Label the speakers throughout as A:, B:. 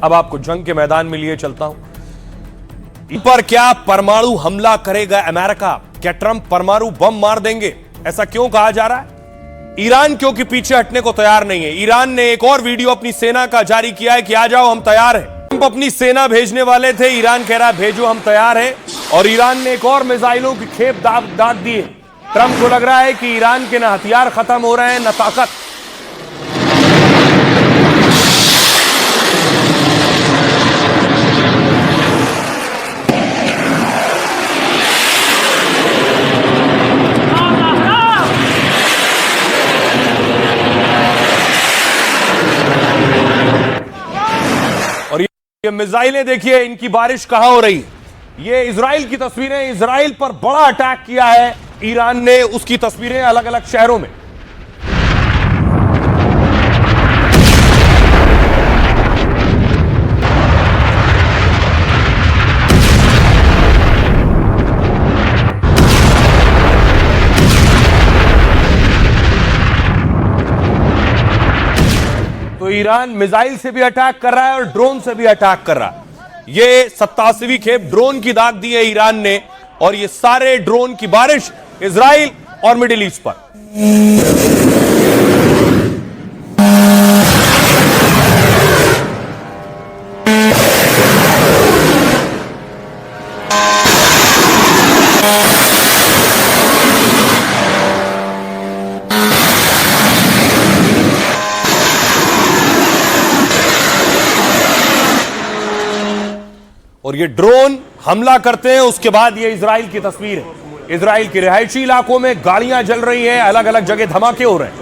A: अब आपको जंग के मैदान में लिए चलता हूं। पर क्या परमाणु हमला करेगा अमेरिका? क्या ट्रंप परमाणु बम मार देंगे? ऐसा क्यों कहा जा रहा है? ईरान क्योंकि पीछे हटने को तैयार नहीं है। ईरान ने एक और वीडियो अपनी सेना का जारी किया है कि आ जाओ हम तैयार हैं। ट्रंप अपनी सेना भेजने वाले थे, ईरान कह रहा है भेजो हम तैयार हैं। और ईरान ने एक और मिसाइलों की खेप दाग दी है। ट्रंप को लग रहा है कि ईरान के ना हथियार खत्म हो रहे हैं ना ताकत। ये मिसाइलें देखिए, इनकी बारिश कहां हो रही है। ये इजराइल की तस्वीरें, इजराइल पर बड़ा अटैक किया है ईरान ने, उसकी तस्वीरें अलग अलग शहरों में। तो ईरान मिसाइल से भी अटैक कर रहा है और ड्रोन से भी अटैक कर रहा है। ये 87वीं खेप ड्रोन की दाग दी है ईरान ने, और ये सारे ड्रोन की बारिश इजराइल और मिडिल ईस्ट पर। और ये ड्रोन हमला करते हैं, उसके बाद ये इजराइल की तस्वीर है। इजराइल के रिहायशी इलाकों में गाड़ियां जल रही हैं, अलग अलग जगह धमाके हो रहे हैं।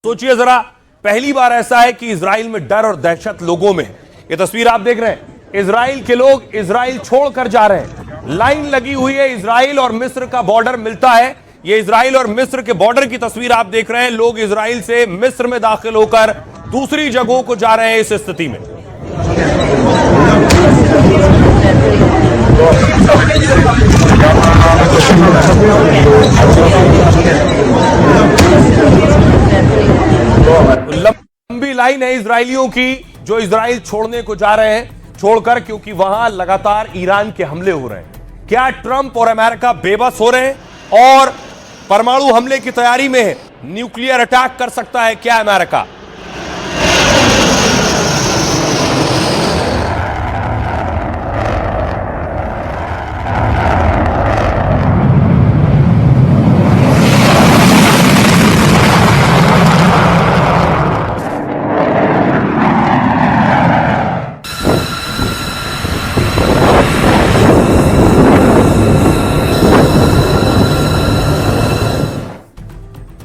A: सोचिए जरा, पहली बार ऐसा है कि इजराइल में डर और दहशत लोगों में है। ये तस्वीर आप देख रहे हैं, इजराइल के लोग इजराइल छोड़कर जा रहे हैं। लाइन लगी हुई है, इजराइल और मिस्र का बॉर्डर मिलता है। ये इजराइल और मिस्र के बॉर्डर की तस्वीर आप देख रहे हैं। लोग इजराइल से मिस्र में दाखिल होकर दूसरी जगहों को जा रहे हैं। इस स्थिति में लंबी लाइन है इजरायलियों की जो इजराइल छोड़ने को जा रहे हैं, छोड़कर, क्योंकि वहां लगातार ईरान के हमले हो रहे हैं। क्या ट्रंप और अमेरिका बेबस हो रहे हैं और परमाणु हमले की तैयारी में है? न्यूक्लियर अटैक कर सकता है क्या अमेरिका?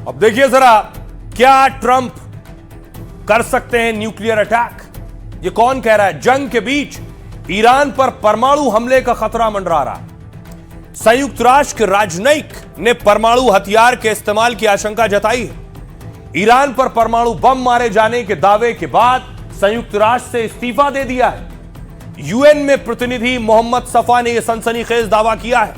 A: अब देखिए जरा, क्या ट्रंप कर सकते हैं न्यूक्लियर अटैक? ये कौन कह रहा है? जंग के बीच ईरान पर परमाणु हमले का खतरा मंडरा रहा है। संयुक्त राष्ट्र के राजनयिक ने परमाणु हथियार के इस्तेमाल की आशंका जताई है। ईरान पर परमाणु बम मारे जाने के दावे के बाद संयुक्त राष्ट्र से इस्तीफा दे दिया है। यूएन में प्रतिनिधि मोहम्मद सफा ने यह सनसनीखेज दावा किया है।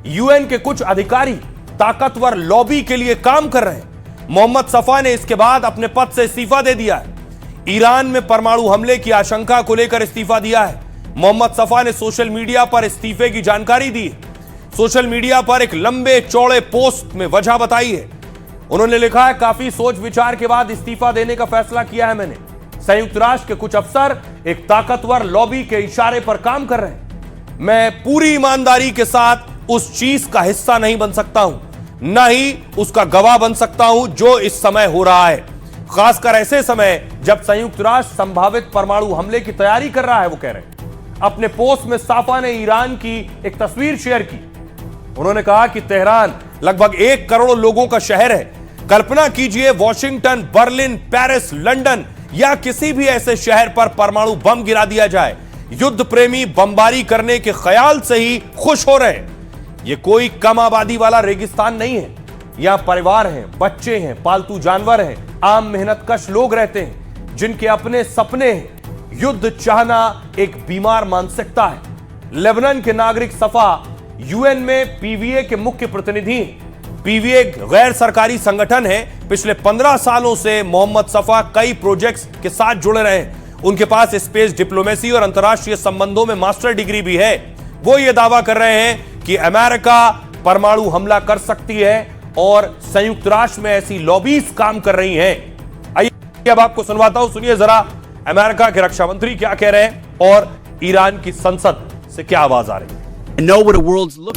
A: यूएन के कुछ अधिकारी ताकतवर लॉबी के लिए काम कर रहे हैं। मोहम्मद सफा ने इसके बाद अपने पद से इस्तीफा दे दिया है। ईरान में परमाणु हमले की आशंका को लेकर इस्तीफा दिया है। मोहम्मद सफा ने सोशल मीडिया पर इस्तीफे की जानकारी दी है। सोशल मीडिया पर एक लंबे चौड़े पोस्ट में वजह बताई है। उन्होंने लिखा है, काफी सोच विचार के बाद इस्तीफा देने का फैसला किया है मैंने। संयुक्त राष्ट्र के कुछ अफसर एक ताकतवर लॉबी के इशारे पर काम कर रहे हैं। मैं पूरी ईमानदारी के साथ उस चीज का हिस्सा नहीं बन सकता हूं, न ही उसका गवाह बन सकता हूं जो इस समय हो रहा है, खासकर ऐसे समय जब संयुक्त राष्ट्र संभावित परमाणु हमले की तैयारी कर रहा है। वो कह रहे हैं। अपने पोस्ट में साफा ने ईरान की एक तस्वीर शेयर की। उन्होंने कहा कि तेहरान लगभग 1 करोड़ लोगों का शहर है। कल्पना कीजिए वॉशिंगटन, बर्लिन, पेरिस, लंदन या किसी भी ऐसे शहर पर परमाणु बम गिरा दिया जाए, युद्ध प्रेमी बमबारी करने के ख्याल से ही खुश हो रहे हैं। यह कोई कम आबादी वाला रेगिस्तान नहीं है। यहां परिवार हैं, बच्चे हैं, पालतू जानवर हैं, आम मेहनतकश लोग रहते हैं जिनके अपने सपने हैं। युद्ध चाहना एक बीमार मानसिकता है। लेबनान के नागरिक सफा यूएन में पीवीए के मुख्य प्रतिनिधि हैं। पीवीए गैर सरकारी संगठन है। पिछले 15 सालों से मोहम्मद सफा कई प्रोजेक्ट्स के साथ जुड़े रहे हैं। उनके पास स्पेस डिप्लोमेसी और अंतर्राष्ट्रीय संबंधों में मास्टर डिग्री भी है। वो ये दावा कर रहे हैं कि अमेरिका परमाणु हमला कर सकती है और संयुक्त राष्ट्र में ऐसी लॉबीज काम कर रही हैं। आइए अब आपको सुनवाता हूं, सुनिए जरा अमेरिका के रक्षा मंत्री क्या कह रहे हैं और ईरान की संसद से क्या आवाज आ रही है।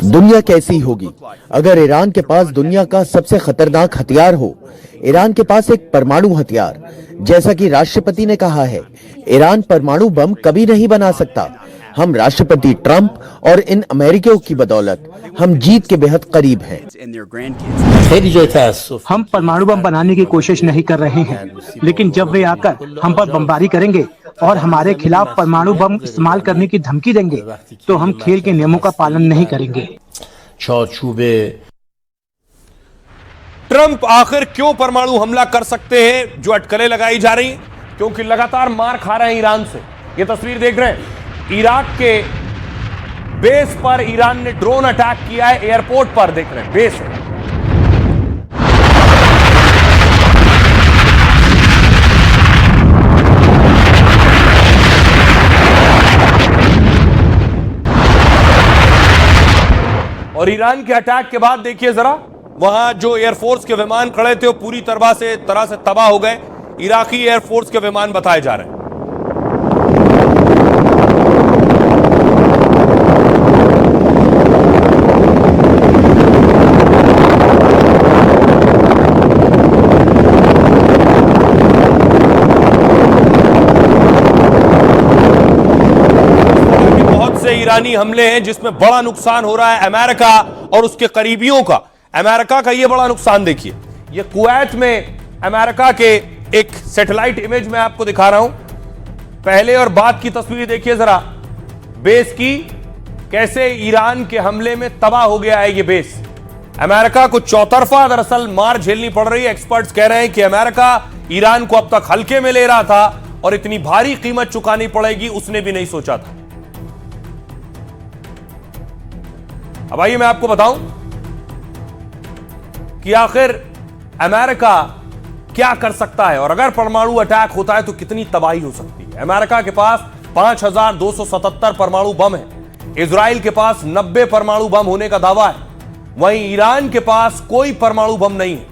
B: दुनिया कैसी होगी अगर ईरान के पास दुनिया का सबसे खतरनाक हथियार हो। ईरान के पास एक परमाणु हथियार, जैसा कि राष्ट्रपति ने कहा है, ईरान परमाणु बम कभी नहीं बना सकता। हम राष्ट्रपति ट्रंप और इन अमेरिकियों की बदौलत हम जीत के बेहद करीब हैं।
C: हम परमाणु बम बनाने की कोशिश नहीं कर रहे हैं, लेकिन जब वे आकर हम पर बमबारी करेंगे और हमारे खिलाफ परमाणु बम इस्तेमाल करने की धमकी देंगे तो हम खेल के नियमों का पालन नहीं करेंगे।
A: ट्रंप आखिर क्यों परमाणु हमला कर सकते हैं, जो अटकलें लगाई जा रही हैं? क्योंकि लगातार मार खा रहे हैं ईरान से। ये तस्वीर देख रहे हैं, इराक के बेस पर ईरान ने ड्रोन अटैक किया है। एयरपोर्ट पर देख रहे हैं, बेस है। और ईरान के अटैक के बाद देखिए जरा, वहां जो एयरफोर्स के विमान खड़े थे वो पूरी तरह से तबाह हो गए। इराकी एयरफोर्स के विमान बताए जा रहे हैं। ईरानी हमले हैं जिसमें बड़ा नुकसान हो रहा है अमेरिका और उसके करीबियों का। अमेरिका का यह बड़ा नुकसान देखिए, यह कुवैत में अमेरिका के एक सैटेलाइट इमेज में आपको दिखा रहा हूं। पहले और बाद की तस्वीर देखिए जरा बेस की, कैसे ईरान के हमले में तबाह हो गया है यह बेस। अमेरिका को चौतरफा दरअसल मार झेलनी पड़ रही है। एक्सपर्ट्स कह रहे हैं कि अमेरिका ईरान को अब तक हल्के में ले रहा था और इतनी भारी कीमत चुकानी पड़ेगी उसने भी नहीं सोचा था। अब आइए मैं आपको बताऊं कि आखिर अमेरिका क्या कर सकता है और अगर परमाणु अटैक होता है तो कितनी तबाही हो सकती है। अमेरिका के पास 5277 परमाणु बम है। इजराइल के पास 90 परमाणु बम होने का दावा है। वहीं ईरान के पास कोई परमाणु बम नहीं है।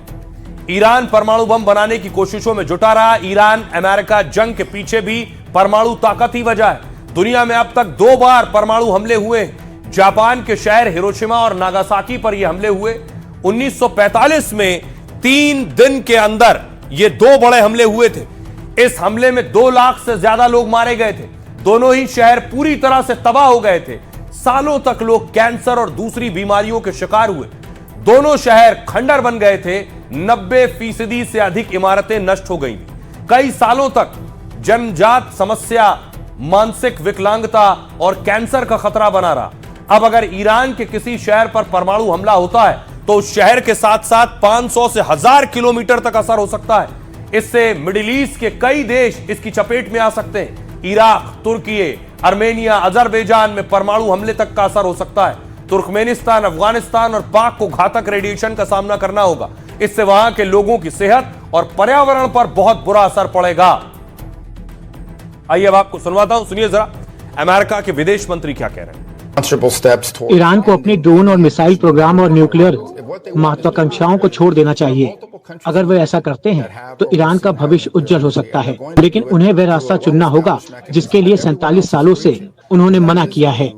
A: ईरान परमाणु बम बनाने की कोशिशों में जुटा रहा। ईरान अमेरिका जंग के पीछे भी परमाणु ताकत ही वजह है। दुनिया में अब तक 2 बार परमाणु हमले हुए हैं। जापान के शहर हिरोशिमा और नागासाकी पर यह हमले हुए। 1945 में 3 दिन के अंदर ये 2 बड़े हमले हुए थे। इस हमले में 2 लाख से ज्यादा लोग मारे गए थे। दोनों ही शहर पूरी तरह से तबाह हो गए थे। सालों तक लोग कैंसर और दूसरी बीमारियों के शिकार हुए। दोनों शहर खंडर बन गए थे। 90% से अधिक इमारतें नष्ट हो गई। कई सालों तक जन्मजात समस्या, मानसिक विकलांगता और कैंसर का खतरा बना रहा। अब अगर ईरान के किसी शहर पर परमाणु हमला होता है तो उस शहर के साथ साथ 500 से 1000 किलोमीटर तक असर हो सकता है। इससे मिडिल ईस्ट के कई देश इसकी चपेट में आ सकते हैं। इराक, तुर्की, आर्मेनिया, अजरबैजान में परमाणु हमले तक का असर हो सकता है। तुर्कमेनिस्तान, अफगानिस्तान और पाक को घातक रेडिएशन का सामना करना होगा। इससे वहां के लोगों की सेहत और पर्यावरण पर बहुत बुरा असर पड़ेगा। आइए अब आपको सुनवाता हूं, सुनिए जरा अमेरिका के विदेश मंत्री क्या कह रहे हैं।
C: ईरान को अपने ड्रोन और मिसाइल प्रोग्राम और न्यूक्लियर महत्वाकांक्षाओं को छोड़ देना चाहिए। अगर वे ऐसा करते हैं तो ईरान का भविष्य उज्जवल हो सकता है, लेकिन उन्हें वह रास्ता चुनना होगा जिसके लिए 47 सालों से उन्होंने मना किया है।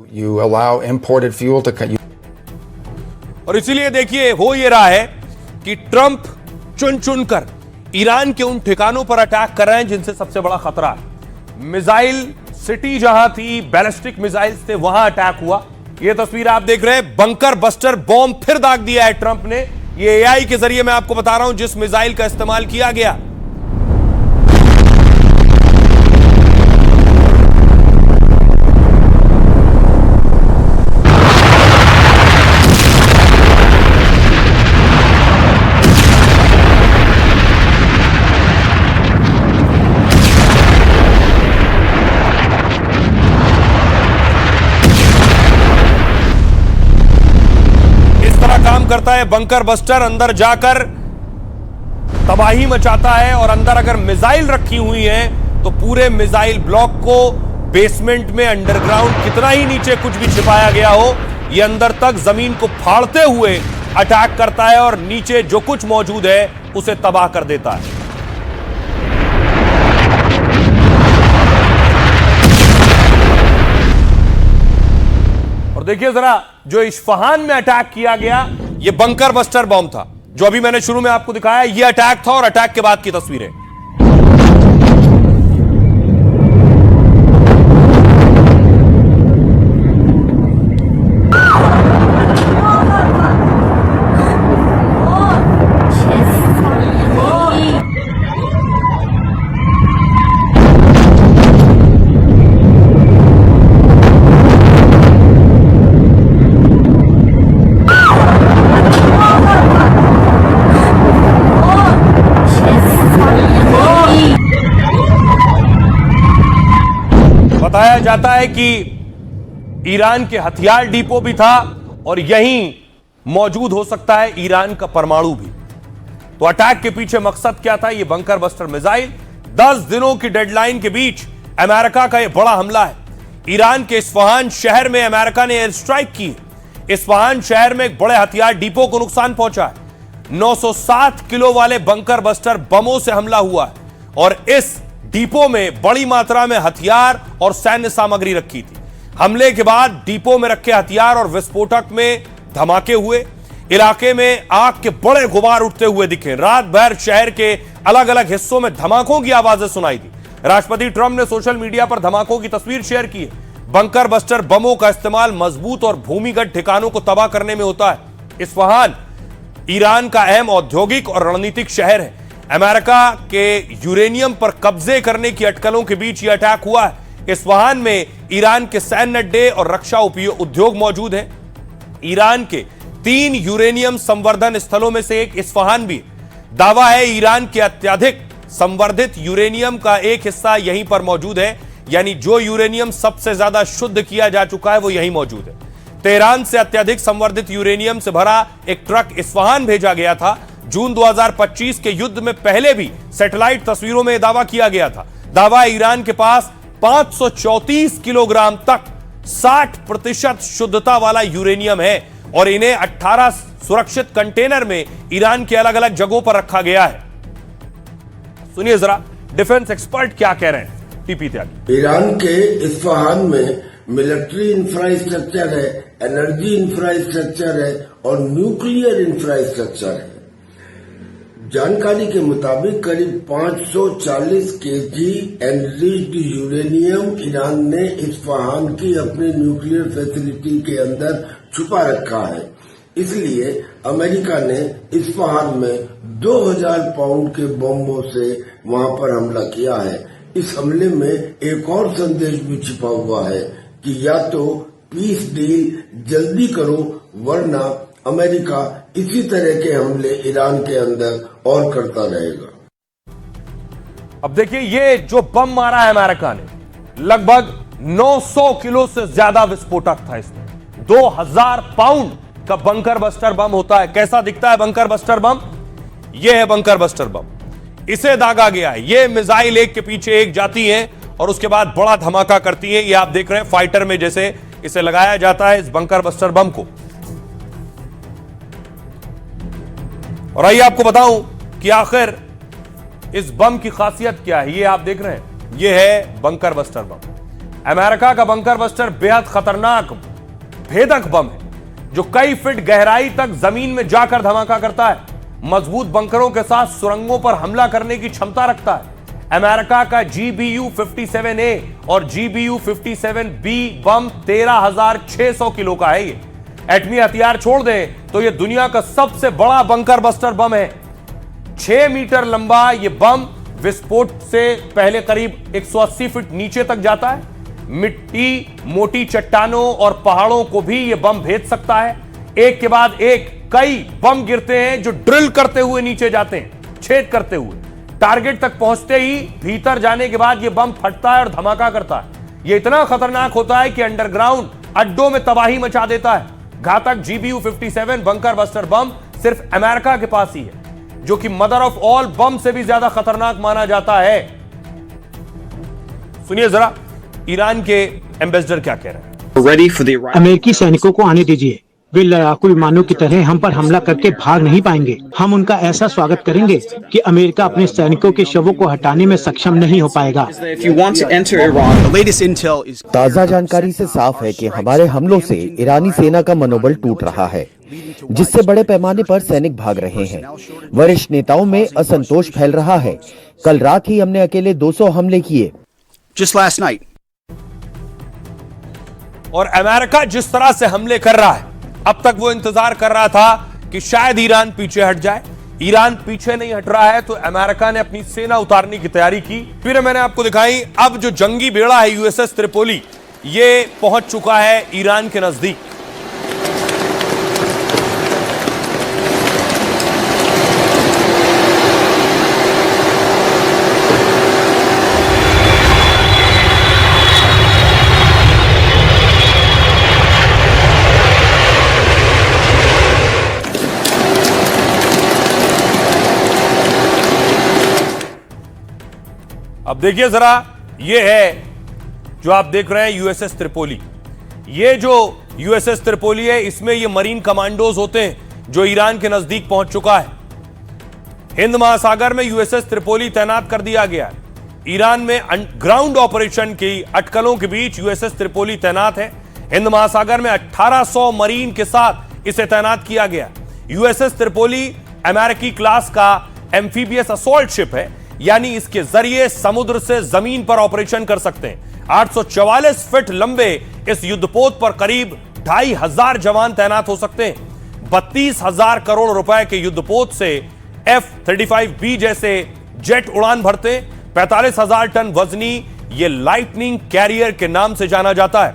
A: और इसीलिए देखिए हो ये रहा है कि ट्रंप चुन चुनकर ईरान के उन ठिकानों पर अटैक कर रहे हैं जिनसे सबसे बड़ा खतरा है। मिसाइल सिटी जहां थी, बैलिस्टिक मिसाइल्स थे, वहां अटैक हुआ। यह तस्वीर आप देख रहे हैं, बंकर बस्टर बॉम्ब फिर दाग दिया है ट्रंप ने। ये एआई के जरिए मैं आपको बता रहा हूं जिस मिसाइल का इस्तेमाल किया गया। करता है बंकर बस्टर, अंदर जाकर तबाही मचाता है और अंदर अगर मिसाइल रखी हुई है तो पूरे मिसाइल ब्लॉक को बेसमेंट में अंडरग्राउंड कितना ही नीचे कुछ भी छिपाया गया हो, यह अंदर तक जमीन को फाड़ते हुए अटैक करता है और नीचे जो कुछ मौजूद है उसे तबाह कर देता है। और देखिए जरा, जो इस्फहान में अटैक किया गया यह बंकर बस्टर बम था, जो अभी मैंने शुरू में आपको दिखाया, यह अटैक था और अटैक के बाद की तस्वीरें। बताया जाता है कि ईरान के हथियार डिपो भी था और यहीं मौजूद हो सकता है ईरान का परमाणु भी। तो अटैक के पीछे मकसद क्या था? यह बंकर बस्टर मिसाइल 10 दिनों की डेडलाइन के बीच अमेरिका का यह बड़ा हमला है। ईरान के इस्फहान शहर में अमेरिका ने एयर स्ट्राइक की। इस्फहान शहर में एक बड़े हथियार डिपो को नुकसान पहुंचा है। 907 किलो वाले बंकर बस्टर बमों से हमला हुआ है और इस डिपो में बड़ी मात्रा में हथियार और सैन्य सामग्री रखी थी। हमले के बाद डिपो में रखे हथियार और विस्फोटक में धमाके हुए। इलाके में आग के बड़े गुबार उठते हुए दिखे। रात भर शहर के अलग अलग हिस्सों में धमाकों की आवाजें सुनाई दी। राष्ट्रपति ट्रंप ने सोशल मीडिया पर धमाकों की तस्वीर शेयर की है। बंकर बस्टर बमों का इस्तेमाल मजबूत और भूमिगत ठिकानों को तबाह करने में होता है। इस्फहान ईरान का अहम औद्योगिक और रणनीतिक शहर है। अमेरिका के यूरेनियम पर कब्जे करने की अटकलों के बीच यह अटैक हुआ है। इस्फहान में ईरान के सैन्य अड्डे और रक्षा उद्योग मौजूद हैं। ईरान के 3 यूरेनियम संवर्धन स्थलों में से एक इस्फहान भी है। दावा है ईरान के अत्यधिक संवर्धित यूरेनियम का एक हिस्सा यहीं पर मौजूद है, यानी जो यूरेनियम सबसे ज्यादा शुद्ध किया जा चुका है वो यहीं मौजूद है। तेहरान से अत्यधिक संवर्धित यूरेनियम से भरा एक ट्रक इस्फहान भेजा गया था। जून 2025 के युद्ध में पहले भी सैटेलाइट तस्वीरों में दावा किया गया था। दावा ईरान के पास 534 किलोग्राम तक 60% शुद्धता वाला यूरेनियम है और इन्हें 18 सुरक्षित कंटेनर में ईरान के अलग अलग जगहों पर रखा गया है। सुनिए जरा डिफेंस एक्सपर्ट क्या कह रहे हैं। टीपी त्यागी।
D: ईरान के इस्फहान में मिलिट्री इंफ्रास्ट्रक्चर है, एनर्जी इंफ्रास्ट्रक्चर है और न्यूक्लियर इंफ्रास्ट्रक्चर है। जानकारी के मुताबिक करीब 540 केजी एनरिच्ड यूरेनियम ईरान ने इस्फहान की अपनी न्यूक्लियर फैसिलिटी के अंदर छुपा रखा है। इसलिए अमेरिका ने इस्फहान में 2000 पाउंड के बमों से वहां पर हमला किया है। इस हमले में एक और संदेश भी छिपा हुआ है कि या तो पीस डील जल्दी करो वरना अमेरिका इसी तरह के हमले ईरान के अंदर और करता रहेगा।
A: अब देखिए, ये जो बम मारा है अमेरिका ने, लगभग 900 किलो से ज्यादा विस्फोटक था इसमें। 2000 पाउंड का बंकर बस्टर बम होता है। कैसा दिखता है बंकर बस्टर बम? यह है बंकर बस्टर बम। इसे दागा गया है। यह मिसाइल एक के पीछे एक जाती है और उसके बाद बड़ा धमाका करती है। ये आप देख रहे हैं फाइटर में जैसे इसे लगाया जाता है इस बंकर बस्टर बम को। और आइए आपको बताऊं कि आखिर इस बम की खासियत क्या है। ये आप देख रहे हैं, ये है बंकर बस्टर बम। अमेरिका का बंकर बस्टर बेहद खतरनाक भेदक बम है जो कई फीट गहराई तक जमीन में जाकर धमाका करता है। मजबूत बंकरों के साथ सुरंगों पर हमला करने की क्षमता रखता है। अमेरिका का GBU-57A और GBU-57B बम 13,600 किलो का है। ये एटमी हथियार छोड़ दें तो यह दुनिया का सबसे बड़ा बंकर बस्टर बम है। 6 मीटर लंबा यह बम विस्फोट से पहले करीब 180 फीट नीचे तक जाता है। मिट्टी, मोटी चट्टानों और पहाड़ों को भी यह बम भेद सकता है। एक के बाद एक कई बम गिरते हैं जो ड्रिल करते हुए नीचे जाते हैं, छेद करते हुए। टारगेट तक पहुंचते ही भीतर जाने के बाद यह बम फटता है और धमाका करता है। यह इतना खतरनाक होता है कि अंडरग्राउंड अड्डों में तबाही मचा देता है। घातक GBU-57 बंकर बस्टर बम सिर्फ अमेरिका के पास ही है, जो कि मदर ऑफ ऑल बम से भी ज्यादा खतरनाक माना जाता है। सुनिए जरा ईरान के एम्बेसडर क्या कह रहे हैं।
C: अमेरिकी सैनिकों को आने दीजिए। वे लड़ाकू विमानों की तरह हम पर हमला करके भाग नहीं पाएंगे। हम उनका ऐसा स्वागत करेंगे कि अमेरिका अपने सैनिकों के शवों को हटाने में सक्षम नहीं हो पाएगा।
B: ताज़ा जानकारी से साफ है कि हमारे हमलों से ईरानी सेना का मनोबल टूट रहा है, जिससे बड़े पैमाने पर सैनिक भाग रहे हैं। वरिष्ठ नेताओं में असंतोष फैल रहा है। कल रात ही हमने अकेले 200 हमले किए।
A: और अमेरिका जिस तरह से हमले कर रहा है, अब तक वो इंतजार कर रहा था कि शायद ईरान पीछे हट जाए। ईरान पीछे नहीं हट रहा है तो अमेरिका ने अपनी सेना उतारने की तैयारी की। फिर मैंने आपको दिखाई, अब जो जंगी बेड़ा है USS त्रिपोली, ये पहुंच चुका है ईरान के नजदीक। अब देखिए जरा, ये है जो आप देख रहे हैं USS त्रिपोली। ये जो USS त्रिपोली है, इसमें ये मरीन कमांडोज होते हैं जो ईरान के नजदीक पहुंच चुका है। हिंद महासागर में USS त्रिपोली तैनात कर दिया गया है। ईरान में ग्राउंड ऑपरेशन की अटकलों के बीच USS त्रिपोली तैनात है। हिंद महासागर में 1800 मरीन के साथ इसे तैनात किया गया। USS त्रिपोली अमेरिकी क्लास का एम्फीबियस असॉल्ट शिप है, यानी इसके जरिए समुद्र से जमीन पर ऑपरेशन कर सकते हैं। 844 फीट लंबे इस युद्धपोत पर करीब 2500 जवान तैनात हो सकते हैं। 32,000 करोड़ रुपए के युद्धपोत से F-35B जैसे जेट उड़ान भरते हैं। 45,000 टन वजनी ये लाइटनिंग कैरियर के नाम से जाना जाता है।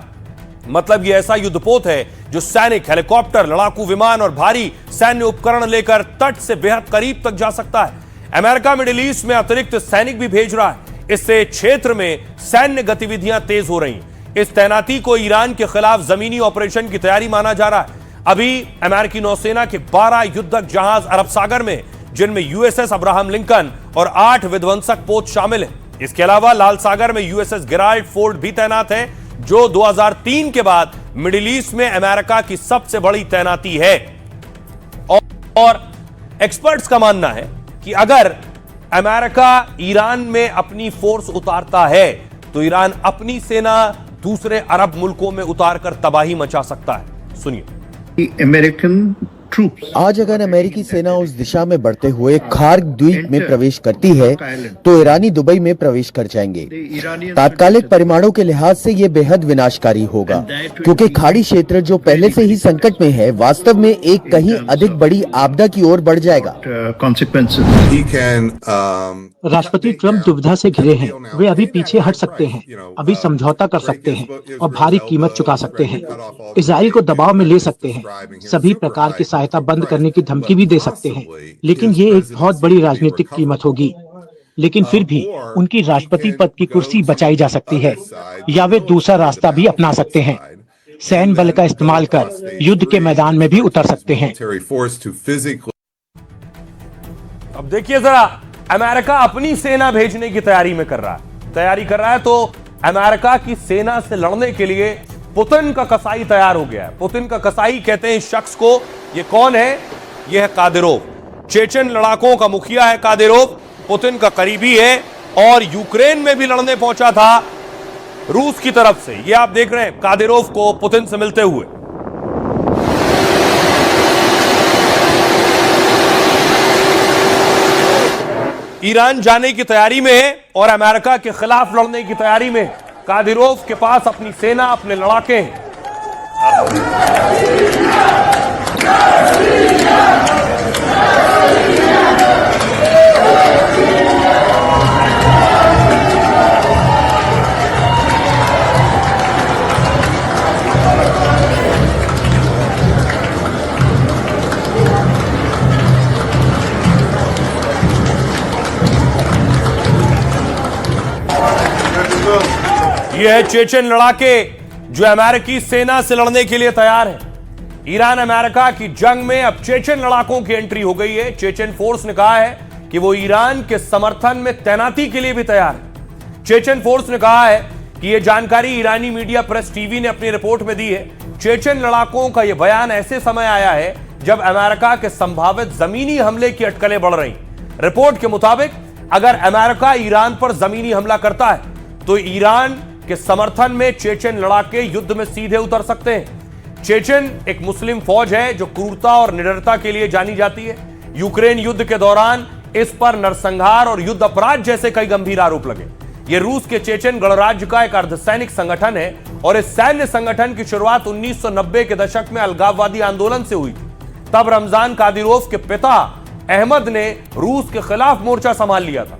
A: मतलब ये ऐसा युद्धपोत है जो सैनिक, हेलीकॉप्टर, लड़ाकू विमान और भारी सैन्य उपकरण लेकर तट से बेहद करीब तक जा सकता है। अमेरिका मिडिल ईस्ट में अतिरिक्त सैनिक भी भेज रहा है। इससे क्षेत्र में सैन्य गतिविधियां तेज हो रही हैं। इस तैनाती को ईरान के खिलाफ जमीनी ऑपरेशन की तैयारी माना जा रहा है। अभी अमेरिकी नौसेना के 12 युद्धक जहाज अरब सागर में, जिनमें USS अब्राहम लिंकन और 8 विध्वंसक पोत शामिल हैं। इसके अलावा लाल सागर में USS गेराल्ड फोर्ड भी तैनात है, जो 2003 के बाद मिडिल ईस्ट में अमेरिका की सबसे बड़ी तैनाती है। और एक्सपर्ट्स का मानना है कि अगर अमेरिका ईरान में अपनी फोर्स उतारता है तो ईरान अपनी सेना दूसरे अरब मुल्कों में उतारकर तबाही मचा सकता है। सुनिए।
E: अमेरिकन
B: आज अगर अमेरिकी सेना उस दिशा में बढ़ते हुए खार्ग द्वीप में प्रवेश करती है तो ईरानी दुबई में प्रवेश कर जाएंगे। तात्कालिक परिमाणों के लिहाज से ये बेहद विनाशकारी होगा, क्योंकि खाड़ी क्षेत्र जो पहले से ही संकट में है, वास्तव में एक कहीं अधिक बड़ी आपदा की ओर बढ़ जाएगा।
C: राष्ट्रपति ट्रंप दुविधा से घिरे हैं। वे अभी पीछे हट सकते हैं, अभी समझौता कर सकते हैं और भारी कीमत चुका सकते हैं। इजराइल को दबाव में ले सकते हैं, सभी प्रकार की सहायता बंद करने की धमकी भी दे सकते हैं। लेकिन ये एक बहुत बड़ी राजनीतिक कीमत होगी। लेकिन फिर भी उनकी राष्ट्रपति पद की कुर्सी बचाई जा सकती है, या वे दूसरा रास्ता भी अपना सकते हैं। सैन्य बल का इस्तेमाल कर युद्ध के मैदान में भी उतर सकते हैं।
A: अब देखिए जरा, अमेरिका अपनी सेना भेजने की तैयारी कर रहा है तो अमेरिका की सेना से लड़ने के लिए पुतिन का कसाई तैयार हो गया है। पुतिन का कसाई कहते हैं इस शख्स को। ये कौन है? यह है कादिरोव। चेचन लड़ाकों का मुखिया है कादिरोव, पुतिन का करीबी है और यूक्रेन में भी लड़ने पहुंचा था रूस की तरफ से। ये आप देख रहे हैं कादिरोव को पुतिन से मिलते हुए। ईरान जाने की तैयारी में है और अमेरिका के खिलाफ लड़ने की तैयारी में। कादिरोव के पास अपनी सेना, अपने लड़ाके हैं। यह है चेचन लड़ाके जो अमेरिकी सेना से लड़ने के लिए तैयार है। ईरान अमेरिका की जंग में अब चेचन लड़ाकों की एंट्री हो गई है। चेचन फोर्स ने कहा है कि वो ईरान के समर्थन में तैनाती के लिए भी तैयार है। चेचन फोर्स ने कहा है कि यह जानकारी ईरानी मीडिया प्रेस टीवी ने अपनी रिपोर्ट में दी है। चेचन लड़ाकों का यह बयान ऐसे समय आया है जब अमेरिका के संभावित जमीनी हमले की अटकलें बढ़ रही। रिपोर्ट के मुताबिक अगर अमेरिका ईरान पर जमीनी हमला करता है तो ईरान के समर्थन में चेचन लड़ाके युद्ध में सीधे उतर सकते हैं। चेचन एक मुस्लिम फौज है जो क्रूरता और निडरता के लिए जानी जाती है। यूक्रेन युद्ध के दौरान इस पर नरसंहार और युद्ध अपराध जैसे कई गंभीर आरोप लगे। यह रूस के चेचन गणराज्य का एक अर्धसैनिक संगठन है और इस सैन्य संगठन की शुरुआत 1990 के दशक में अलगाववादी आंदोलन से हुई थी। तब रमजान कादिरोव के पिता अहमद ने रूस के खिलाफ मोर्चा संभाल लिया था,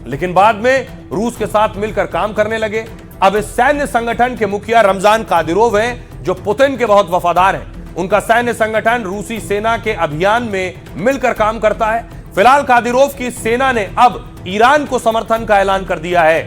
A: लेकिन बाद में रूस के साथ मिलकर काम करने लगे। अब इस सैन्य संगठन के मुखिया रमजान कादिरोव हैं जो पुतिन के बहुत वफादार हैं। उनका सैन्य संगठन रूसी सेना के अभियान में मिलकर काम करता है। फिलहाल कादिरोव की सेना ने अब ईरान को समर्थन का ऐलान कर दिया है।